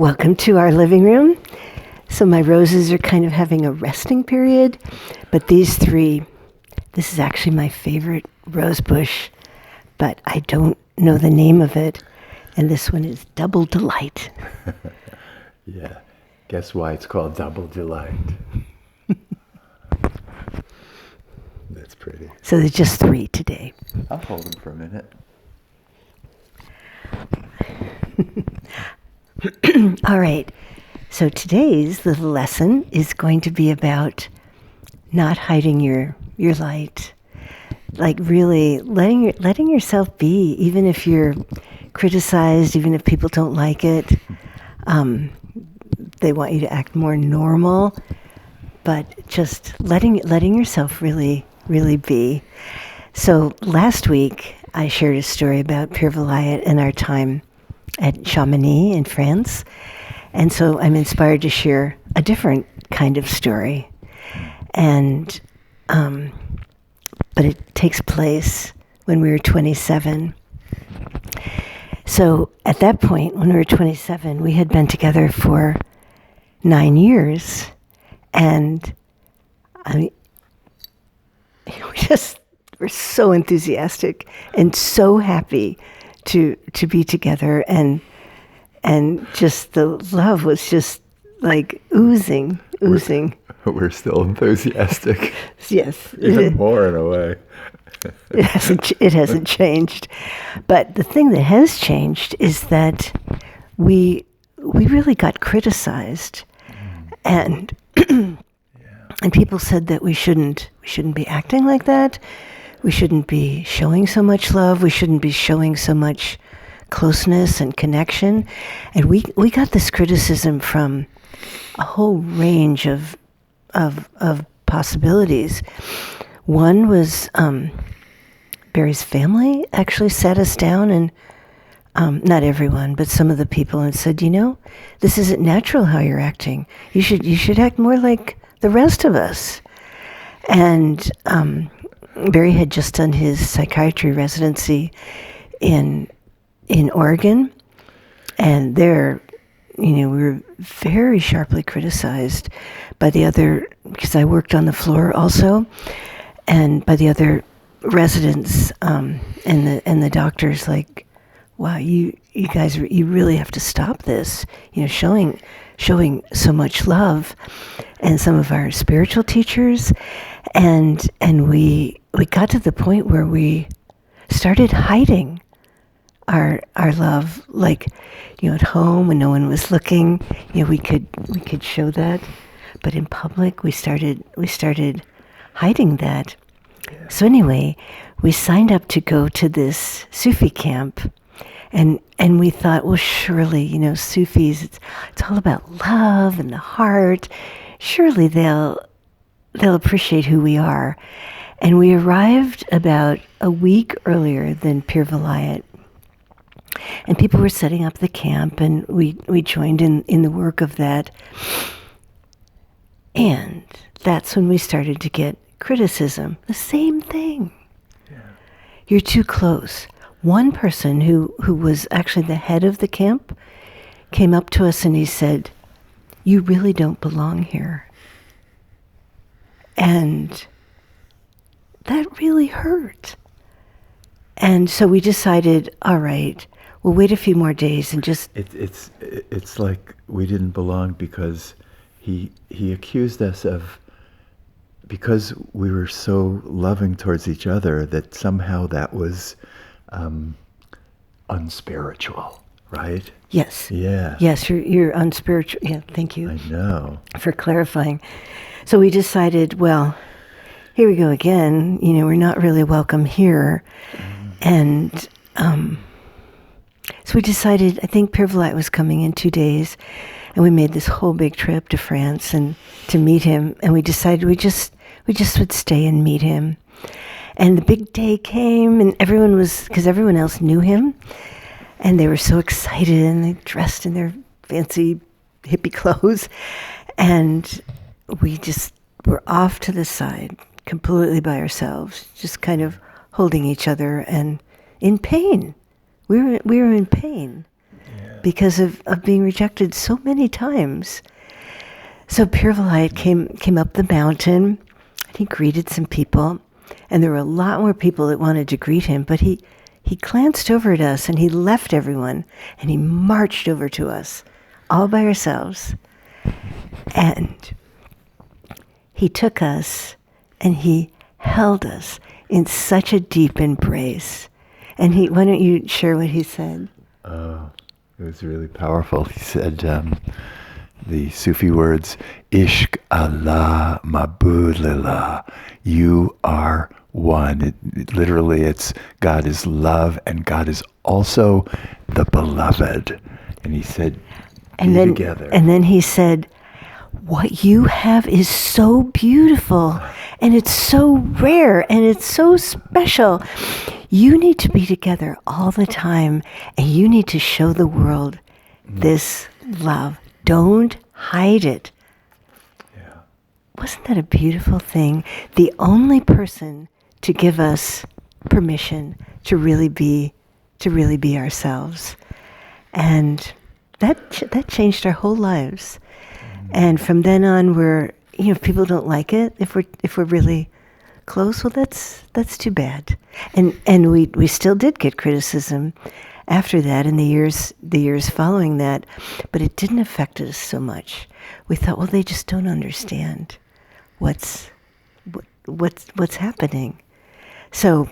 Welcome to our living room. So my roses are kind of having a resting period, but these three, this is actually my favorite rose bush, but I don't know the name of it. And this one is Double Delight. Yeah. Guess why it's called Double Delight? That's pretty. So there's just three today. I'll hold them for a minute. All right. So today's little lesson is going to be about not hiding your light. Like really letting yourself be, even if you're criticized, even if people don't like it. They want you to act more normal, but just letting yourself really be. So last week I shared a story about Père Vilayet and our time at Chamonix in France. And so I'm inspired to share a different kind of story. And but it takes place when we were 27. So at that point, when we were 27, we had been together for 9 years. And we're so enthusiastic and so happy to be together, and just the love was just like oozing. We're still enthusiastic. Yes, Even more in a way. It hasn't changed, but the thing that has changed is that we really got criticized, and and people said that we shouldn't be acting like that. We shouldn't be showing so much love. We shouldn't be showing so much closeness and connection. And we got this criticism from a whole range of possibilities. One was Barry's family actually sat us down, and not everyone, but some of the people, and said, this isn't natural how you're acting. You should act more like the rest of us. And Barry had just done his psychiatry residency in Oregon, and there, we were very sharply criticized by the other, because I worked on the floor also, and by the other residents and the doctors, like, wow, you guys, you really have to stop this, showing so much love. And some of our spiritual teachers, and we got to the point where we started hiding our love, like, at home when no one was looking, we could show that, but in public we started hiding that. Yeah. So anyway, we signed up to go to this Sufi camp, and we thought, well, surely, Sufis, it's all about love and the heart. Surely they'll appreciate who we are. And we arrived about a week earlier than Père Vilayet. And people were setting up the camp, and we joined in the work of that. And that's when we started to get criticism. The same thing. Yeah. You're too close. One person who was actually the head of the camp came up to us and he said, "You really don't belong here." And that really hurt. And so we decided, all right, we'll wait a few more days and just... It's like we didn't belong because he accused us of, because we were so loving towards each other, that somehow that was unspiritual, right? Yes. Yeah. Yes, you're unspiritual. Yeah, thank you. I know. For clarifying. So we decided, well, here we go again. We're not really welcome here. And so we decided, I think Père Vilayet was coming in 2 days, and we made this whole big trip to France and to meet him. And we decided we just would stay and meet him. And the big day came, and everyone was, because everyone else knew him, and they were so excited, and they dressed in their fancy hippie clothes. And we just were off to the side, completely by ourselves, just kind of holding each other and in pain. We were in pain. because of being rejected so many times. So Purvalite came up the mountain, and he greeted some people, and there were a lot more people that wanted to greet him, but he glanced over at us, and he left everyone, and he marched over to us, all by ourselves. And he took us, and he held us in such a deep embrace. And why don't you share what he said? Oh, it was really powerful. He said the Sufi words, Ishq Allah Mabud Lillah, you are one. Literally, it's God is love, and God is also the beloved. And he said, together. And then he said, what you have is so beautiful, and it's so rare, and it's so special. You need to be together all the time, and you need to show the world this love. Don't hide it. Yeah. Wasn't that a beautiful thing? The only person to give us permission to really be ourselves. And that changed our whole lives. And from then on, if people don't like it, if we're really close, well, that's too bad. And we still did get criticism after that in the years following that, but it didn't affect us so much. We thought, well, they just don't understand what's happening. So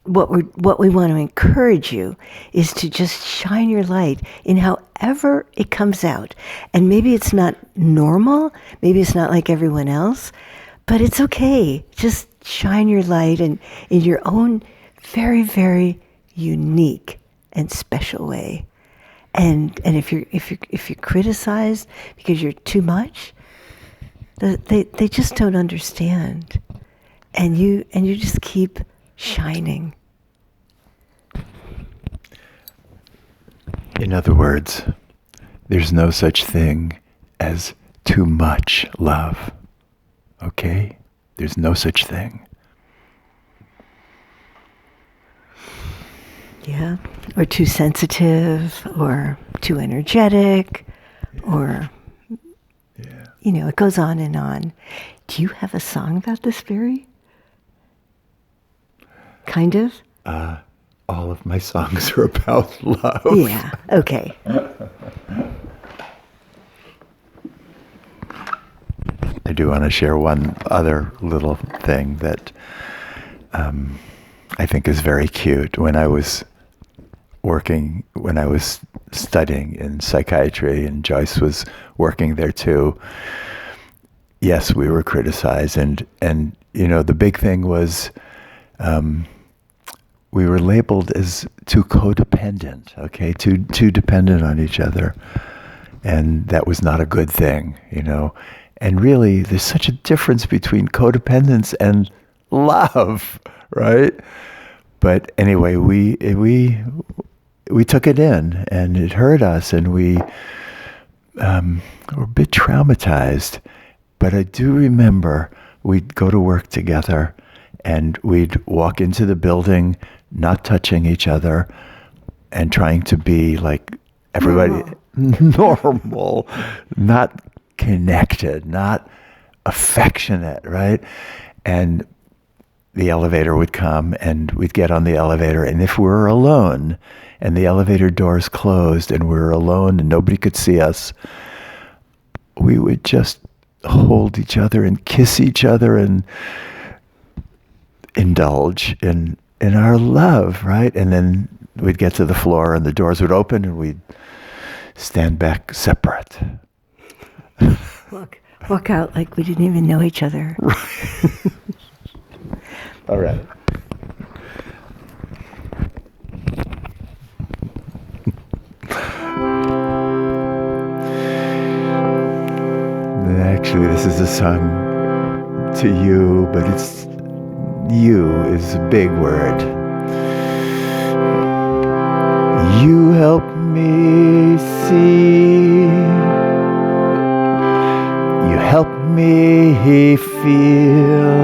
what we want to encourage you is to just shine your light in however it comes out. And maybe it's not normal, maybe it's not like everyone else, but it's okay. Just shine your light in your own very, very unique and special way. And if you're criticized because you're too much, they just don't understand. And you just keep shining. In other words, there's no such thing as too much love. Okay? There's no such thing. Yeah. Or too sensitive, or too energetic, or, it goes on and on. Do you have a song about this, Barry? Kind of? All of my songs are about love. Yeah, okay. I do want to share one other little thing that I think is very cute. When I was studying in psychiatry, and Joyce was working there too, yes, we were criticized, and the big thing was we were labeled as too codependent, okay, too dependent on each other, and that was not a good thing, And really, there's such a difference between codependence and love, right? But anyway, we took it in, and it hurt us, and we were a bit traumatized. But I do remember we'd go to work together, and we'd walk into the building, not touching each other, and trying to be like everybody, normal, not connected, not affectionate, right? And the elevator would come, and we'd get on the elevator, and if we were alone and the elevator doors closed and we were alone and nobody could see us, we would just hold each other and kiss each other and indulge in our love, right? And then we'd get to the floor and the doors would open and we'd stand back separate. Walk out like we didn't even know each other. All right. Actually, this is a song to you, but it's you is a big word. You help me see. You help me feel.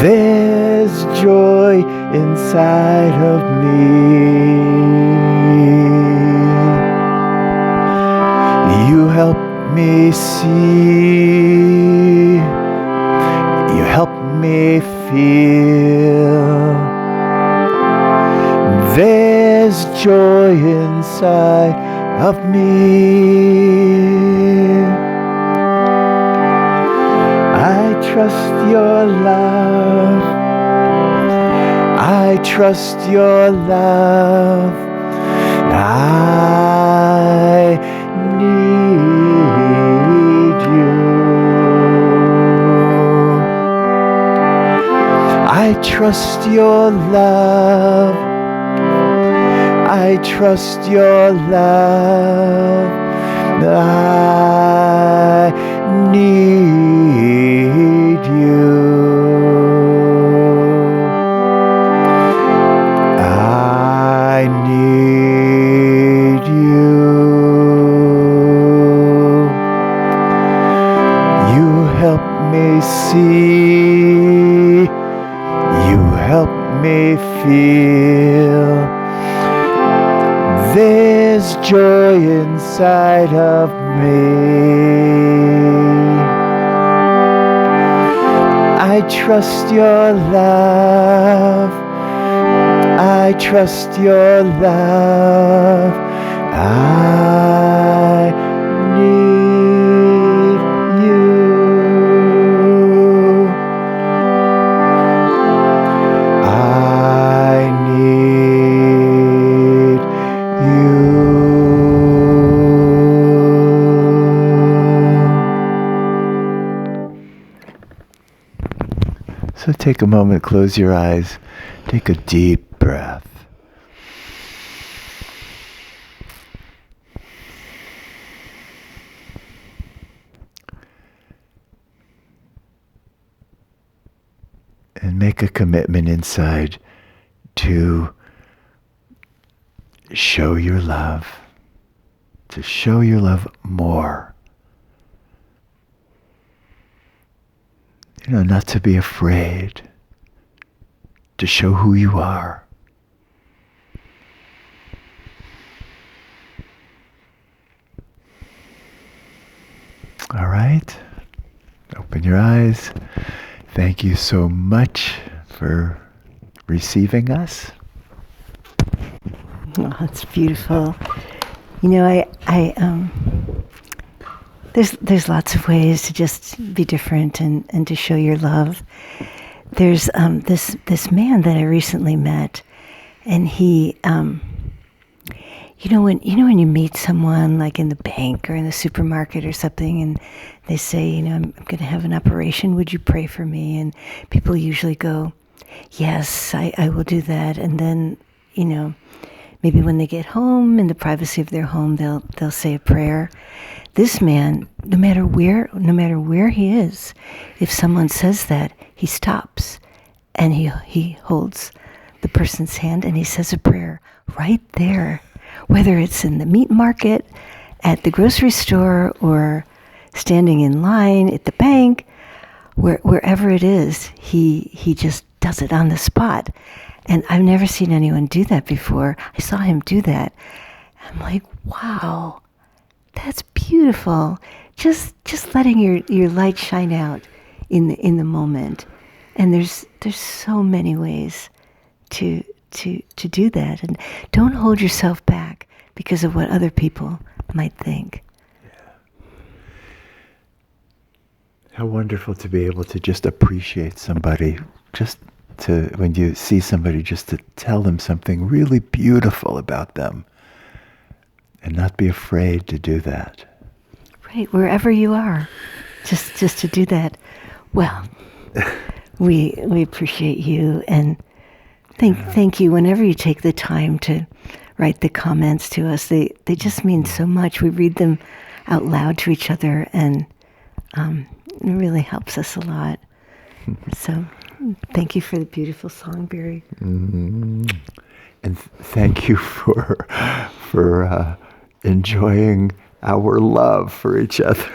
There's joy inside of me. me see. You help me feel. There's joy inside of me. I trust your love. I trust your love. I need you. I trust your love. I trust your love. I need you. I need you. You help me see. You help me feel. There's joy inside of me. I trust your love. I trust your love. I need you. I need you. So take a moment, close your eyes, take a deep breath. And make a commitment inside to show your love, to show your love more. Not to be afraid, to show who you are. All right, open your eyes. Thank you so much for receiving us. Oh, that's beautiful. There's lots of ways to just be different and to show your love. There's this man that I recently met, and he, when you meet someone like in the bank or in the supermarket or something, and they say, I'm going to have an operation. Would you pray for me? And people usually go, yes, I will do that. And then, maybe when they get home, in the privacy of their home, they'll say a prayer. This man, no matter where he is, if someone says that, he stops and he holds the person's hand and he says a prayer right there, whether it's in the meat market, at the grocery store, or standing in line at the bank, wherever it is, he just does it on the spot. And I've never seen anyone do that before. I saw him do that. I'm like, wow, that's beautiful. Just letting your light shine out in the moment. And there's so many ways to do that. And don't hold yourself back because of what other people might think. How wonderful to be able to just appreciate somebody, when you see somebody, just to tell them something really beautiful about them and not be afraid to do that. Right, wherever you are, just to do that. Well, we appreciate you, and thank you whenever you take the time to write the comments to us. They just mean so much. We read them out loud to each other, and it really helps us a lot. So thank you for the beautiful song, Barry. Mm-hmm. And thank you for enjoying our love for each other.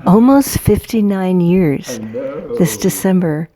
Almost 59 years this December.